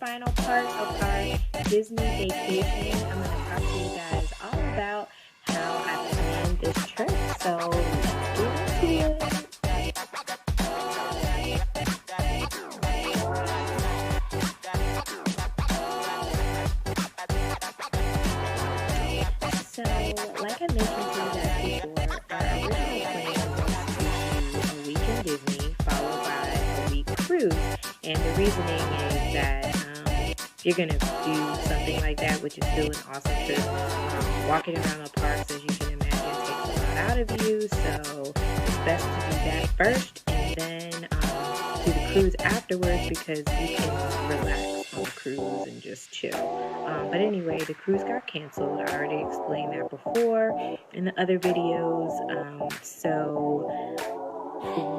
final part of our Disney vacation. I'm going to talk to you guys all about how I planned this trip. So let's get into it. So, like I mentioned to you guys before, our original plan was to do a week in Disney followed by a week cruise. And the reasoning is that if you're going to do something like that, which is still an awesome trip, walking around the parks, as you can imagine, takes a lot out of you. So it's best to do that first and then do the cruise afterwards because you can relax on the cruise and just chill. But anyway, the cruise got canceled. I already explained that before in the other videos. So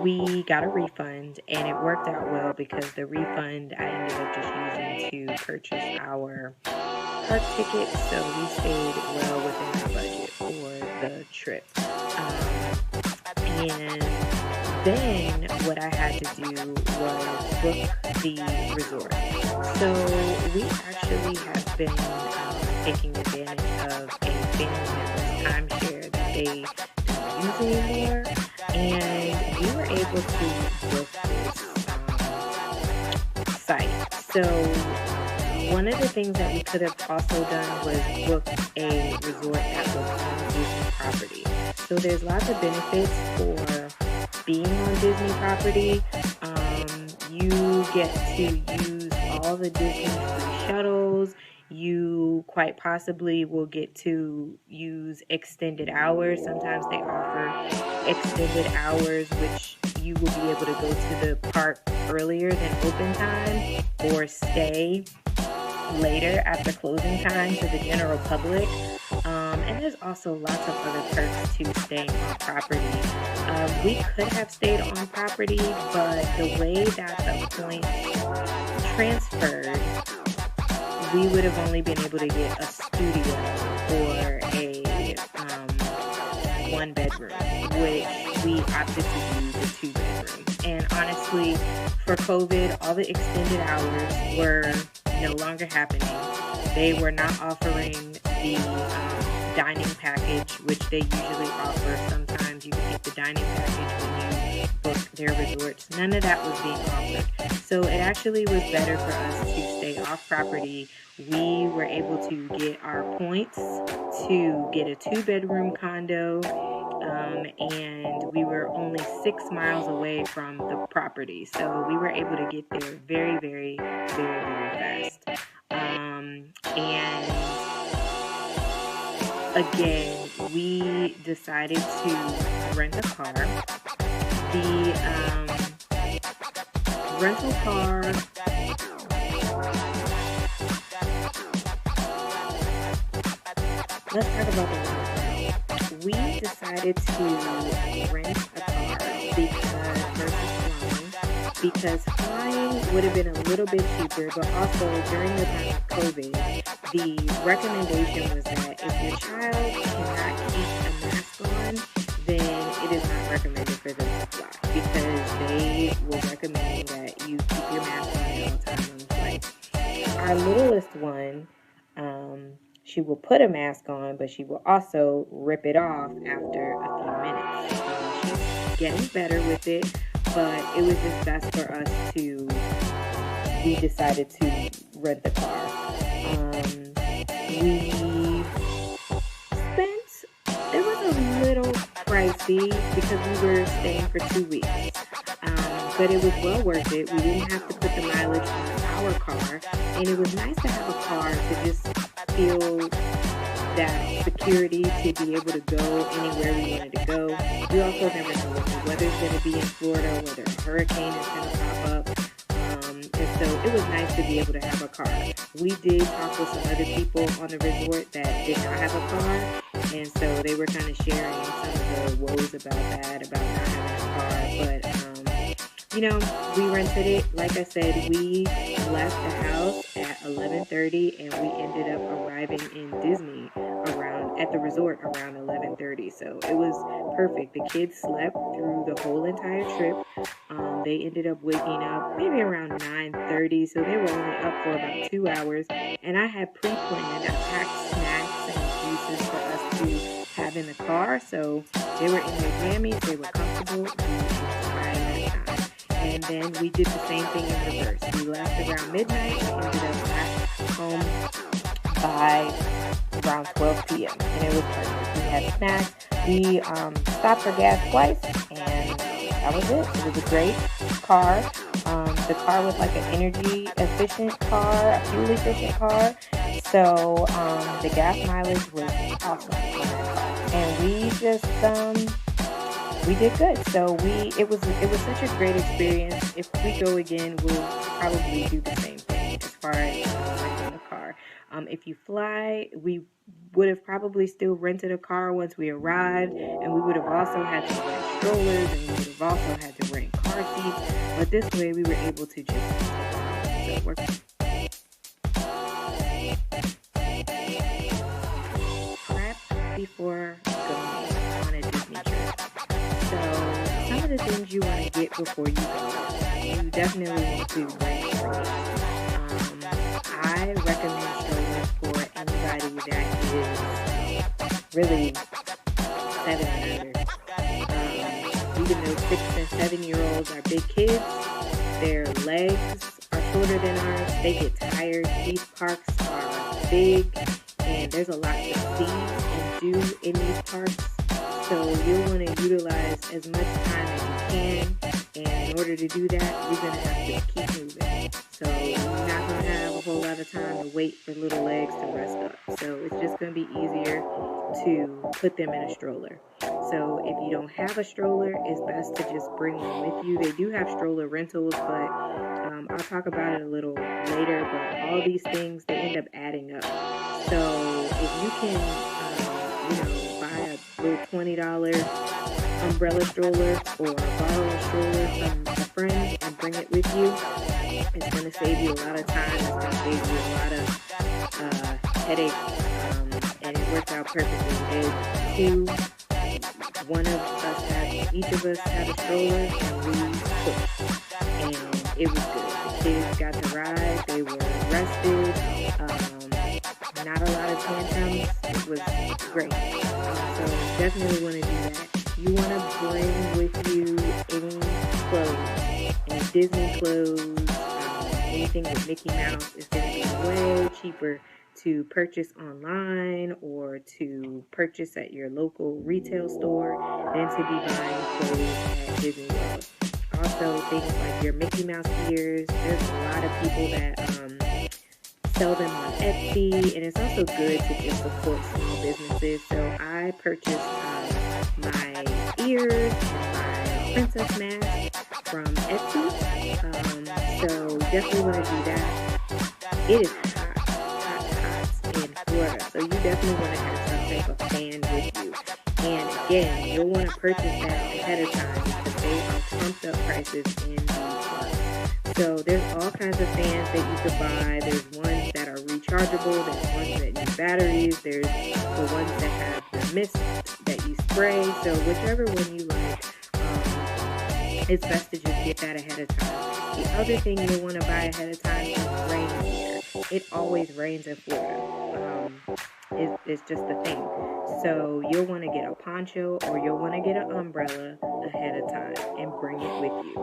we got a refund and it worked out well because the refund I ended up just using to purchase our park tickets. So we stayed well within our budget for the trip. And then what I had to do was book the resort. So we actually have been taking advantage of a family member's timeshare that they don't use anymore, and we were able to book this site. So one of the things that we could have also done was book a resort that was on Disney property. So there's lots of benefits for being on Disney property. You get to use all the Disney free shuttles. You quite possibly will get to use extended hours. Sometimes they offer extended hours, which you will be able to go to the park earlier than open time or stay later after closing time to the general public. And there's also lots of other perks to staying on property. We could have stayed on property, but the way that the points transferred, we would have only been able to get a studio or a one bedroom, which we opted to use a 2-bedroom. And honestly, for COVID, all the extended hours were no longer happening. They were not offering the dining package, which they usually offer. Sometimes you can get the dining package when you book their resorts. None of that was being offered. So it actually was better for us to stay off property. We were able to get our points to get a 2-bedroom condo, and we were only 6 miles away from the property. So we were able to get there very, very, very, very fast. And again, we decided to rent a car. The rental car let's talk about the rental car. We decided to rent a car because flying would have been a little bit cheaper, but also during the time of COVID, the recommendation was that if your child cannot keep a mask on, then it is not recommended for them to fly because they will recommend that you keep your mask on at all times on the flight. Our littlest one, she will put a mask on, but she will also rip it off after a few minutes. She's getting better with it, but it was just best for us we decided to rent the car. It was a little pricey because we were staying for 2 weeks. But it was well worth it. We didn't have to put the mileage on our car, and it was nice to have a car to just feel that security to be able to go anywhere we wanted to go. We also never know what the weather's going to be in Florida, whether a hurricane is going to pop up. And so it was nice to be able to have a car. We did talk with some other people on the resort that did not have a car, and so they were kind of sharing some of the woes about that, about not having a car. But we rented it. Like I said, we left the house at 11:30, and we ended up arriving in Disney at the resort around 11:30. So it was perfect. The kids slept through the whole entire trip. they ended up waking up maybe around 9:30. So they were only up for about 2 hours. And I had pre-planned. I packed snacks and juices for us to have in the car. So they were in their jammies. They were comfortable the entire time. And then we did the same thing in reverse. We left around midnight and ended up back home by around 12 p.m. and it was perfect. We had snacks. We stopped for gas twice, and that was it. It was a great car. The car was like an energy efficient car, a fuel efficient car. So the gas mileage was awesome on that car, and we did good. So it was such a great experience. If we go again, we'll probably do the same thing as far as renting a car. If you fly, we would have probably still rented a car once we arrived, and we would have also had to rent strollers, and we would have also had to rent car seats. But this way, we were able to just take it home. Prep before going on a Disney trip. So some of the things you want to get before you go, you definitely want to rent strollers. I recommend strollers for anybody that is really 7 and under. Even though 6 and 7-year-olds are big kids, their legs are shorter than ours. They get tired. These parks are big, and there's a lot to see and do in these parks. So you'll want to utilize as much time as you can. And in order to do that, you're going to have to keep moving. So you're not going to have a whole lot of time to wait for little legs to rest up. So it's just going to be easier to put them in a stroller. So if you don't have a stroller, it's best to just bring one with you. They do have stroller rentals, but I'll talk about it a little later. But all these things, they end up adding up. So if you can, buy a little $20 umbrella stroller or borrow a stroller from a friend and bring it with you, it's going to save you a lot of time. It's going to save you a lot of headache, and it worked out perfectly. Each of us had a stroller, and we pushed, and it was good. The kids got to ride. They were rested. Not a lot of tantrums. It was great. So definitely want to do that. You want to bring with you any clothes, any Disney clothes, anything with Mickey Mouse. Is going to be way cheaper to purchase online or to purchase at your local retail store than to be buying clothes at Disney World. Also, things like your Mickey Mouse ears. There's a lot of people that sell them on Etsy, and it's also good to just support small businesses. So I purchased my ears and my princess mask from Etsy. So definitely want to do that. It is hot in Florida, so you definitely want to have some type of fan with you. And again, you'll want to purchase that ahead of time because they are pumped up prices in these parks. So there's all kinds of fans that you could buy. There's ones that are rechargeable. There's ones that need batteries. There's the ones that have the mist that you spray. So whichever one you like, it's best to just get that ahead of time. The other thing you'll want to buy ahead of time is rain gear. It always rains in Florida. It's just the thing. So you'll want to get a poncho or you'll want to get an umbrella ahead of time and bring it with you.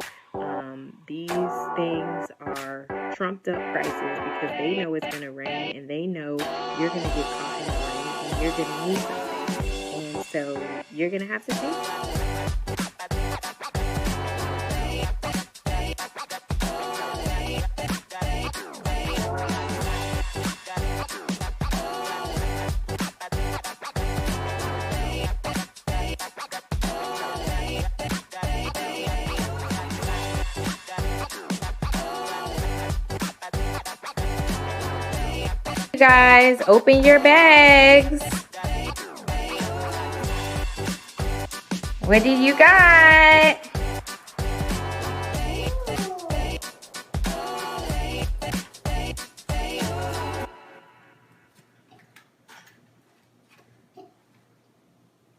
These things are trumped up prices because they know it's going to rain and they know you're going to get caught in the rain and you're going to need something. And so you're going to have to take it. Guys, open your bags. What do you got?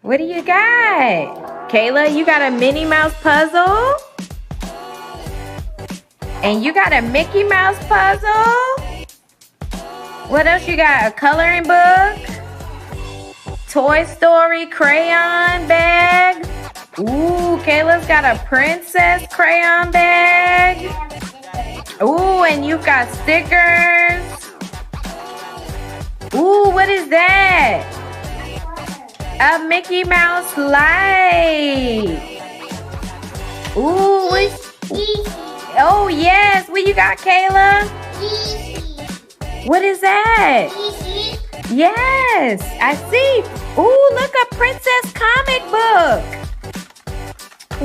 What do you got? Kayla, you got a Minnie Mouse puzzle? And you got a Mickey Mouse puzzle? What else you got? A coloring book? Toy Story crayon bag? Ooh, Kayla's got a princess crayon bag. Ooh, and you got stickers. Ooh, what is that? A Mickey Mouse light. Ooh, oh yes, what you got, Kayla? What is that? Yes, I see. Ooh, look, a princess comic book.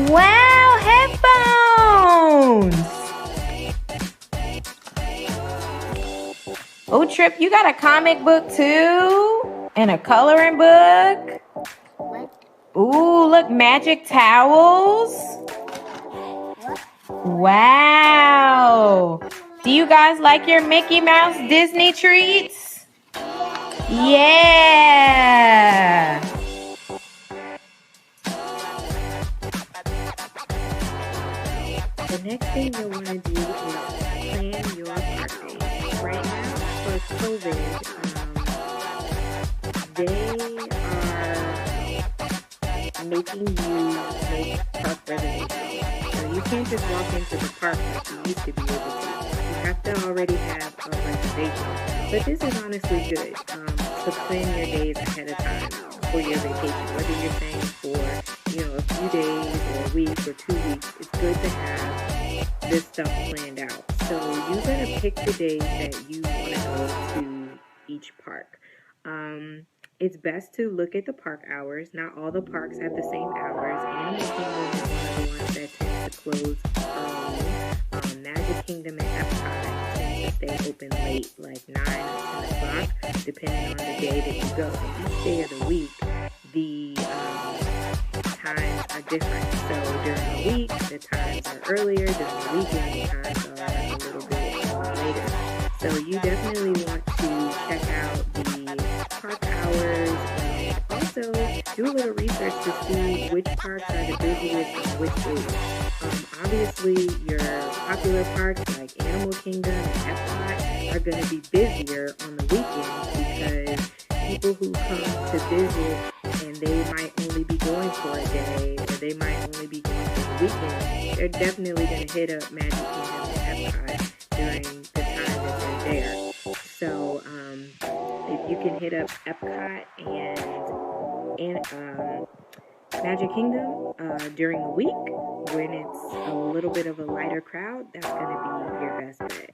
Wow, headphones. Oh, Trip, you got a comic book too? And a coloring book? Ooh, look, magic towels. Wow. Do you guys like your Mickey Mouse Disney treats? Yeah. The next thing you'll want to do is plan your park days. Right now, for COVID, they are making you make park reservations. So you can't just walk into the park like you used to be able to. You have to already have a reservation. But this is honestly good to plan your days ahead of time for your vacation. Whether you're staying for a few days or a week or 2 weeks, it's good to have this stuff planned out. So you're going to pick the days that you want to go to each park. It's best to look at the park hours. Not all the parks have the same hours. Animal Kingdom is one of the ones that tends to close early. Magic Kingdom and Epcot tend to stay open late, like 9 or 10 o'clock, depending on the day that you go. And each day of the week, the times are different. So during the week, the times are earlier. During the weekend, the times are a little bit later. So you definitely want to check out the park hours and also do a little research to see which parks are the busiest on which days. Obviously, your popular parks like Animal Kingdom and Epcot are going to be busier on the weekends because people who come to visit and they might only be going for a day or they might only be going for the weekend, they're definitely going to hit up Magic Kingdom and Epcot during the time that they're there. So if you can hit up Epcot and Magic Kingdom during the week when it's a little bit of a lighter crowd, that's going to be your best bet.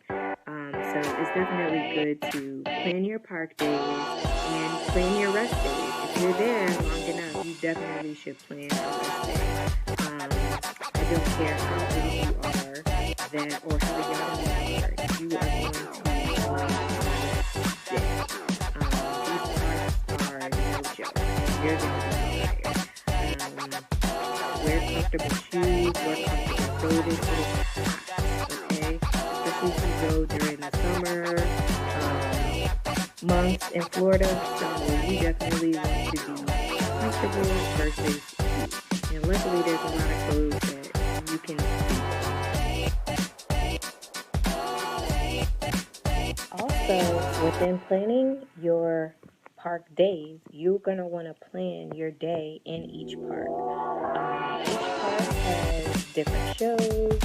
So it's definitely good to plan your park days and plan your rest days. If you're there long enough, you definitely should plan a rest day. I don't care how old you are or how young you are, you are going to need a rest day. These parks are no joke. You're going to be tired. Wear comfortable shoes, wear comfortable clothing, but it's hot, okay? Especially if you go during the summer months in Florida, so you definitely want to be comfortable versus heat. And luckily there's a lot of clothes that you can see. Also, within planning your park days, you're going to want to plan your day in each park. Each park has different shows,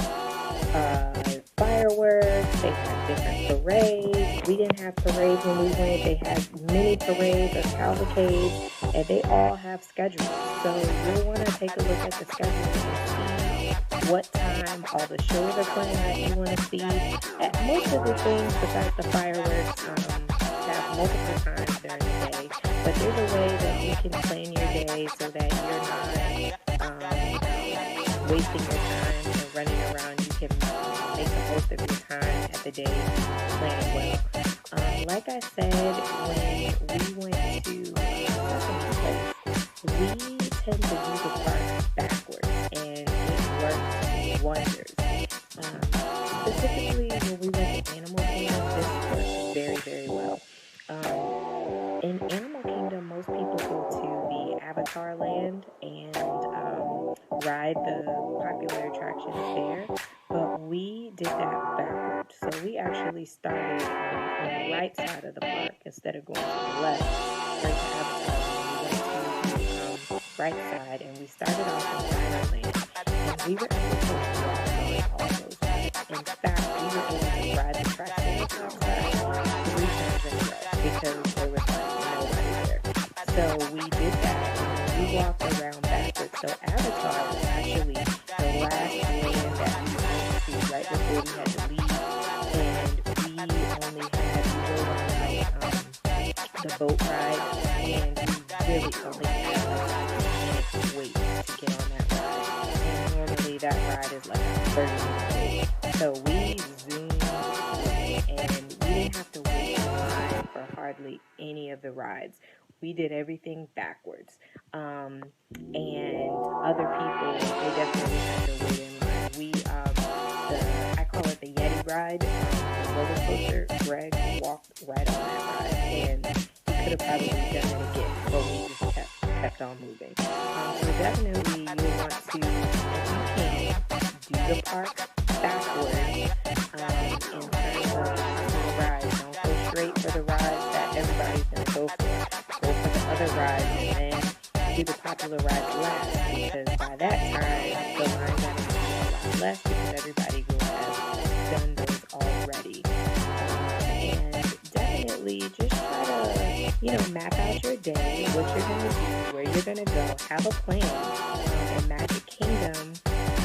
fireworks, they have different parades. We didn't have parades when we went. They had mini parades or cavalcades, and they all have schedules. So you'll want to take a look at the schedule and see what time all the shows are playing that you want to see. Most of the things besides the fireworks have multiple times during the day, but there's a way that you can plan your day so that you're not wasting your time and running around. You can make the most of your time at the day planning well. Like I said, when we went to Sesame Place, we tend to do the park backwards, and it works wonders. Specifically, when we went to Animal Kingdom, this works very, very well. In Animal Kingdom, most people go to the Avatar Land and ride the popular attractions there. but we did that backwards. So we actually started on the right side of the park instead of going to the left straight to Avatar. We went to the right side and we started off in Dinoland, and we were able to walk on all those rides. In fact, we were able to ride the track that we talked about 3 times in a row because there was like nobody there. So we did that and then we walked around backwards. So Avatar was actually the last land that we went to right before we had to leave, and we only had we rode on like the boat ride, and we really only had like a 10-minute wait to get on that ride. And normally that ride is like a 30-minute wait. So we zoomed through and we didn't have to wait in line for hardly any of the rides. We did everything backwards. And other people, they definitely had to wait in line. I call it the Yeti ride, the roller coaster. Greg walked right on that ride, and he could have probably done it again, but we just kept on moving. So definitely you'll want to, if you can, do the park backwards in terms of the rides. Don't go straight for the rides that everybody's going to go for. Go for the other rides and then do the popular rides last, because by that time the lines are going to be a lot less because everybody will have done those already. And definitely just try to, map out your day, what you're going to do, where you're going to go, have a plan. In Magic Kingdom,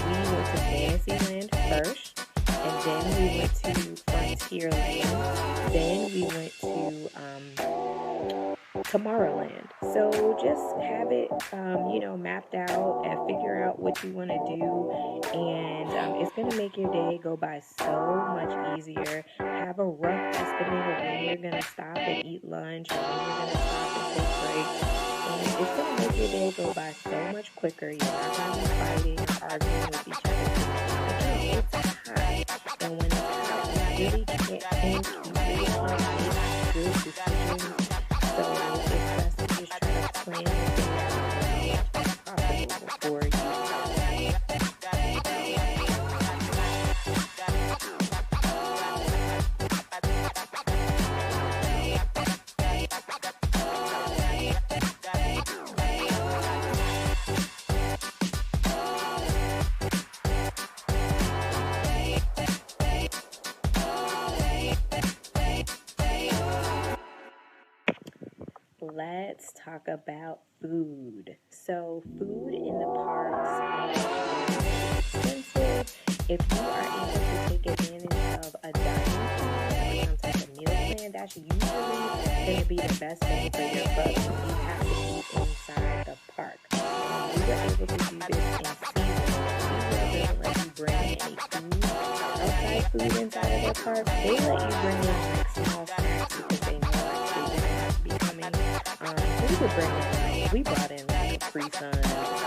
we went to Fantasyland first, and then we went to Frontierland, then we went to Tomorrowland. So just have it, mapped out and figure out what you want to do. And it's going to make your day go by so much easier. Have a rough estimate of when you're going to stop and eat lunch or when you're going to stop and take breaks. And it's going to make your day go by so much quicker. You're not going to be fighting or arguing with each other. Again, it's hot. And when it's hot, you really can't think. You really can't make good decisions. So it's best to just try to plan your day out as possible before you Let's talk about food. So food in the parks is expensive. If you are able to take advantage of a dining plan or some type of meal plan, that's usually going to be the best thing for your buck. You have to eat inside the park. We were able to do this in SeaWorld. SeaWorld doesn't let you bring any food, outside food inside of their park. They let you bring in like small snacks because they know like they're going to have to be coming. We could bring in, we brought in like Capri Sun,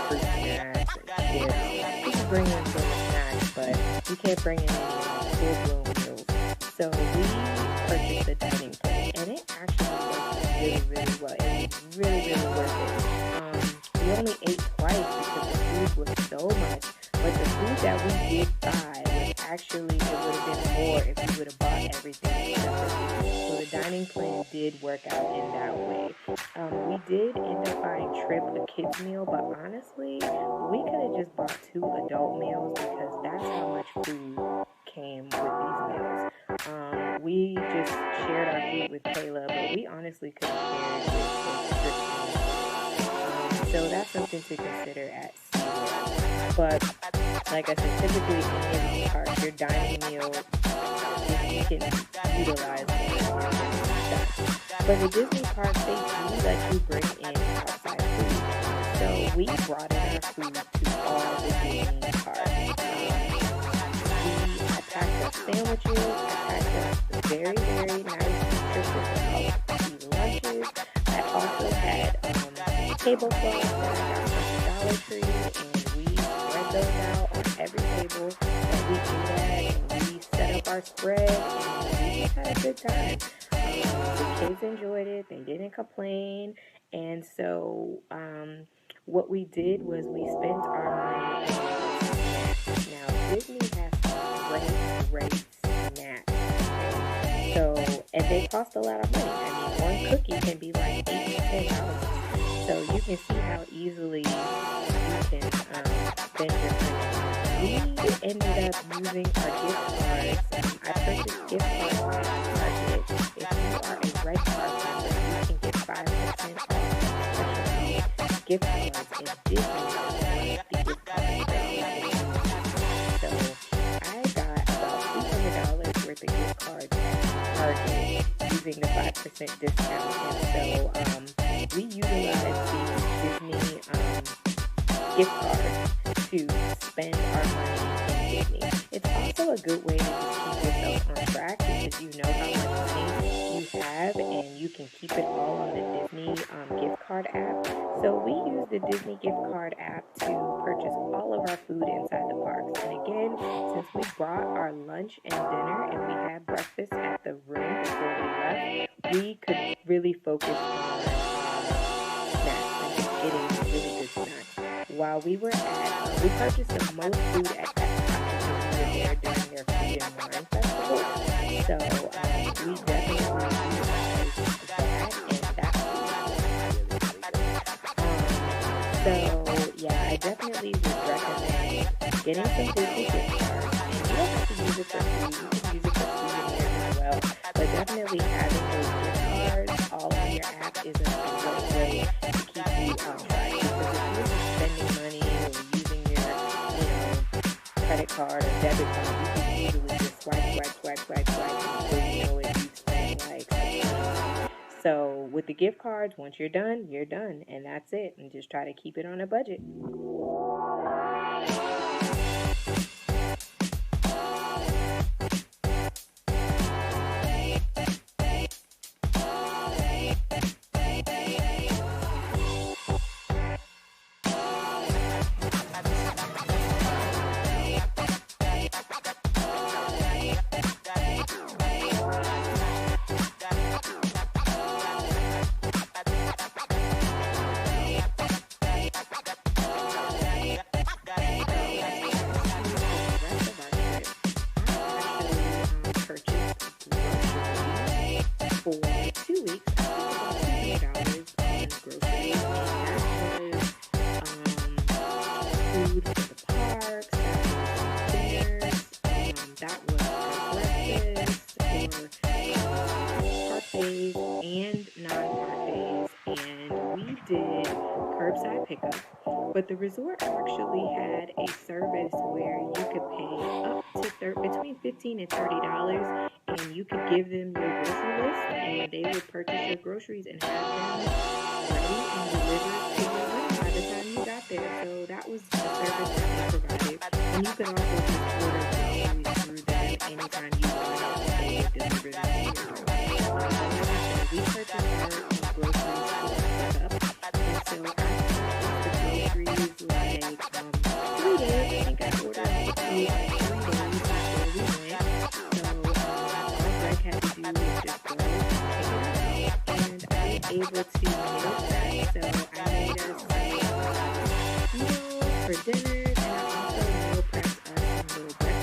fruit snacks, and chips. We could bring in some snacks, but you can't bring in any full-blown meals. So we purchased the dining plan, and it actually worked really, really well. It was really, really worth it. We only ate twice because the food was so much, but the food that we did buy was actually, it would have been more if we would have bought everything separately. So the dining plan did work out in that way. We did end up buying Trip a kids meal, but honestly, we could have just bought 2 adult meals because that's how much food came with these meals. We just shared our food with Kayla, but we honestly could have shared with the Trip meal. So that's something to consider at SeaWorld. But like I said, typically in any of these parks, your dining meal, if you can utilize it, but the Disney parks, they do let you bring in outside food. So we brought in our food to all the Disney parks. I packed us sandwiches. I packed us very, very nice, nutritious, healthy lunches. I also had tablecloths that I got from Dollar Tree, and we spread those out on every table that we ate at, and we set up our spread, and we just had a good time. The kids enjoyed it. They didn't complain. And so what we did was we spent our money on snacks. Now, Disney has some great snack. Okay? So, and they cost a lot of money. I mean, one cookie can be like $8 to $10. So you can see how easily you can spend your money. We ended up using our gift cards. I purchased gift cards at Target. If you are a red card member, you can get 5% off specialty gift cards at Disney as the gift cards that you can use. So I got about $300 worth of gift cards at Target using the 5% discount. And so we utilize the Disney gift cards to spend our money in Disney. It's also a good way to just keep yourself on track because you know how much money you have and you can keep it all on the Disney gift card app. So we use the Disney gift card app to purchase all of our food inside the parks. And again, since we brought our lunch and dinner and we had breakfast at the room before we left, we could really focus on snacks and just getting really good snacks. While we were we purchased the most food at Epcot because we were there during their food and wine festival. So we definitely utilized that, and that food was really, really good. So yeah, I definitely would recommend getting some Disney gift cards, and you don't have to use it for food. You can use it for souvenirs as well. But definitely having those gift cards all on your app is a great way to keep you on track. Because if you're just spending money or using your, credit card or debit card, you can easily just swipe, and before you know it, you've spent like $100. So with the gift cards, once you're done, and that's it. And just try to keep it on a budget. For 2 weeks, I spent about $200 on groceries, and that was food for the parks, that was dinners, that was our breakfast for park days and non-park days, and we did curbside pickup. But the resort actually had a service where you could pay up to between $15 and $30, and you could give them your grocery list, and they would purchase your groceries and have them ready and delivered to your room by the time you got there. So that was the service that they provided, and you could also just order groceries through them anytime you wanted, and they would deliver them to your room. Like I said, we purchased our groceries for pickup, and so I purchased the groceries like 3 days. I think I ordered the food like 3 days before we went. So all Greg had to do was just go pick it up, and I was able to meal prep. So I made us meals for dinners, and I also meal prepped us some little breakfast foods that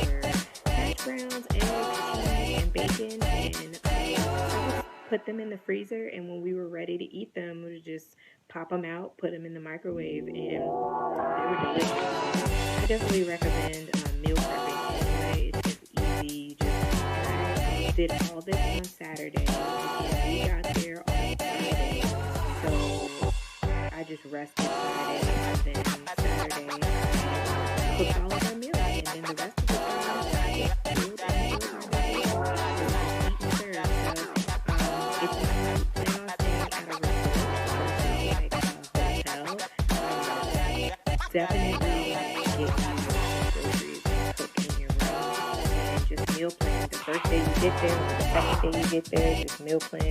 were hash browns, eggs, cheese, and bacon, and I just put them in the freezer, and when we were ready to eat them, we would just pop them out, put them in the microwave, and they were delicious. I definitely recommend meal prepping anyway. It's just easy. I did all this on Saturday. Again, we got there on Friday, so I just rested Friday, and then Saturday I cooked all of our meals, and then the rest of the time I just chilled and chilled my day. It was just eat and serve. So if you plan on staying at a resort versus like a hotel, definitely get you groceries and cook in your room and just meal plan. The first day you get there or the second day you get there, just meal plan.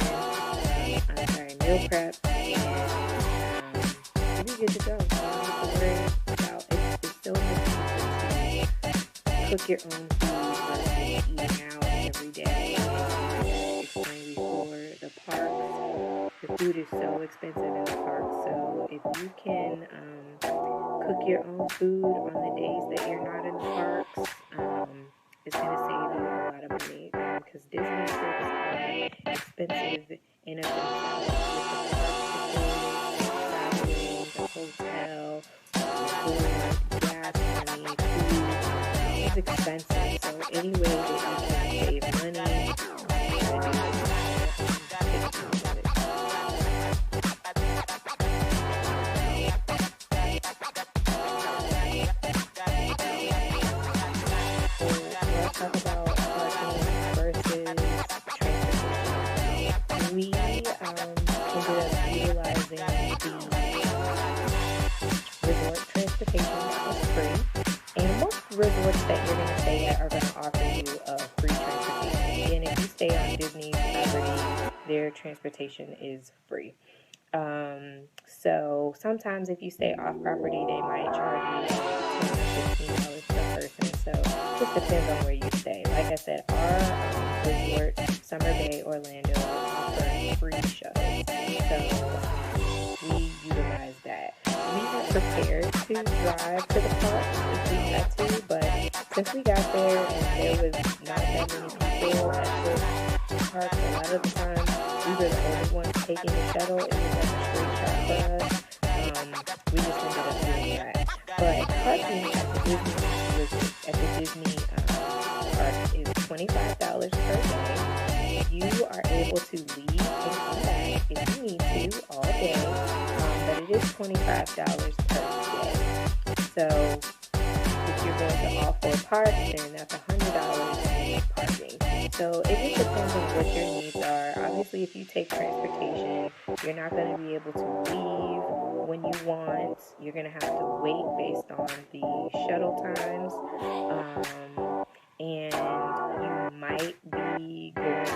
Meal prep, and you'll be good to go. You don't have to worry about it. It's so much easier to cook your own food versus eating out every day. And I explained before, the parks, the food is so expensive in the parks. So if you can cook your own food on the days that you're not in the parks, it's going to save you a lot of money because Disney trips are expensive in of themselves with the park tickets, traveling, the hotel, food, gas money, food. It's expensive. So any way that you can save money, try to do it. Take advantage of it. So let's talk about parking versus transportation. We ended up utilizing the resort transportation that was free. And most resorts that you're going to stay at are going to offer you a free transportation. And if you stay on Disney property, their transportation is free. So sometimes if you stay off property, they might charge you $10 or $15 per person. So it just depends on where you stay. Like I said, our resort, Summer Bay, Orlando, offers free shuttles. So we utilize that. We had prepared to drive to the park if we had to, but since we got there and there was not that many people at the park, a lot of the time we were the only ones taking the shuttle. It was like a straight shot for us. We just ended up doing that. But parking at the Disney park is $25 per day. You are able to leave and come back if you need to all day, but it is $25 per day. So if you're going to all four parks, then that's $100 in parking. So it just depends on what your needs are. Obviously, if you take transportation, you're not going to be able to leave when you want. You're going to have to wait based on the shuttle times. And you might be going to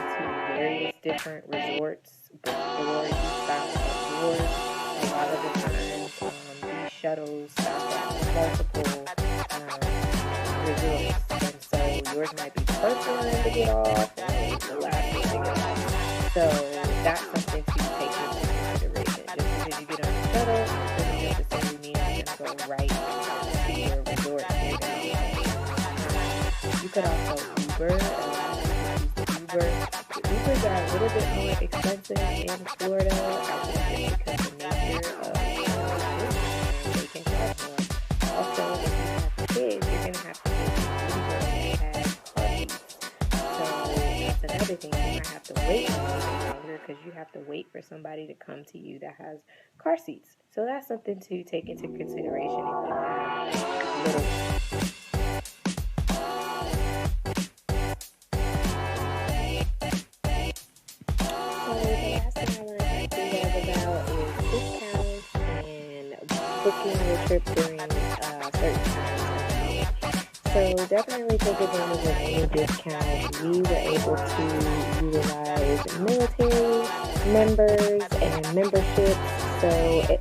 various different resorts before you stop at yours. A lot of the times, these shuttles stop at multiple resorts, and so yours might be the first one to get off or the last one to get off. So that's something to take into consideration. Just because you get on the shuttle doesn't necessarily mean you're going to go right to your resort. You could also Uber. A lot of people use the Ubers are a little bit more expensive in Florida. I think it's because the nature of business, they can charge more. Also, if you have kids, you're going to have to get an Uber that has car seats. So that's another thing. You might have to wait a little bit longer because you have to wait for somebody to come to you that has car seats. So that's something to take into consideration if you have little. Booking your trip during certain times. So definitely take advantage of any discounts. We were able to utilize military members and memberships. So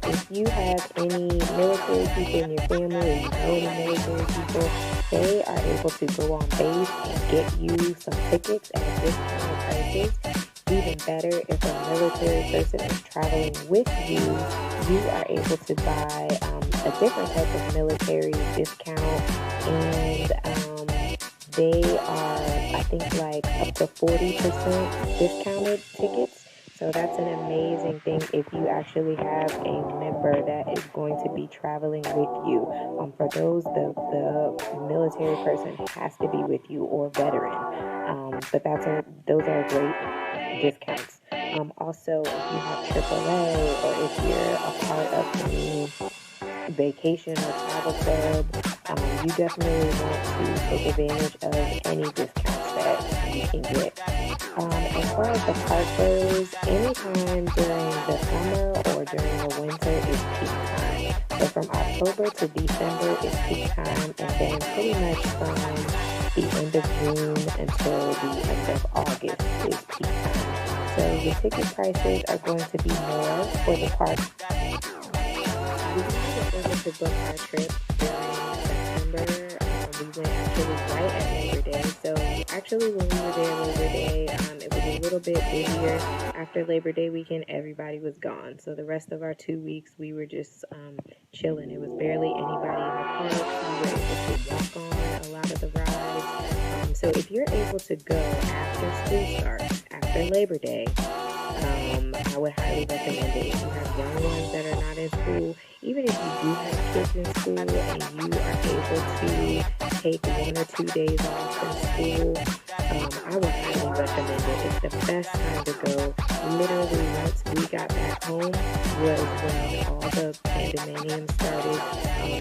if you have any military people in your family or you know any military people, they are able to go on base and get you some tickets at discounted prices. Even better, if a military person is traveling with you, you are able to buy a different type of military discount, and they are, I think, like up to 40% discounted tickets. So that's an amazing thing if you actually have a member that is going to be traveling with you. For those, the military person has to be with you or veteran. But those are great discounts. Also, if you have AAA or if you're a part of any vacation or travel club, you definitely want to take advantage of any discounts that you can get. As far as the park goes, anytime during the summer or during the winter is peak time. So from October to December is peak time, and then pretty much from the end of June until the end of August is peak time. So the ticket prices are going to be more for the park. We were able to book our trip during September. We went actually right at Labor Day. So actually when we were there Labor Day, it was a little bit busier. After Labor Day weekend, everybody was gone. So the rest of our 2 weeks, we were just chilling. It was barely anybody in the parks. We were able to walk on a lot of the rides. So if you're able to go after school starts, after Labor Day, I would highly recommend it. If you have young ones that are not in school, even if you do have kids in school and you are able to take 1 or 2 days off from school, I would highly recommend it. It's the best time to go. Literally, once we got back home was when all the pandemonium started.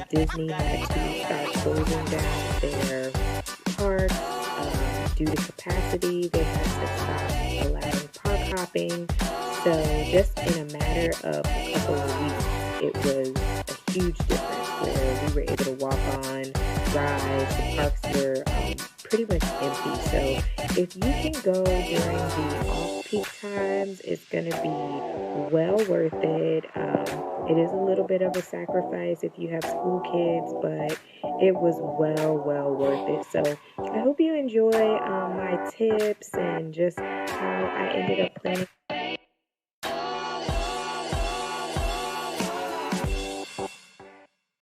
Disney had to start closing down their parks due to capacity. They had to stop allowing park hopping. So just in a matter of a couple of weeks, it was a huge difference where we were able to walk on rides. The parks were pretty much empty. So if you can go during the off-peak times, it's going to be well worth it. It is a little bit of a sacrifice if you have school kids, but it was well worth it. So I hope you enjoy my tips and just how I ended up planning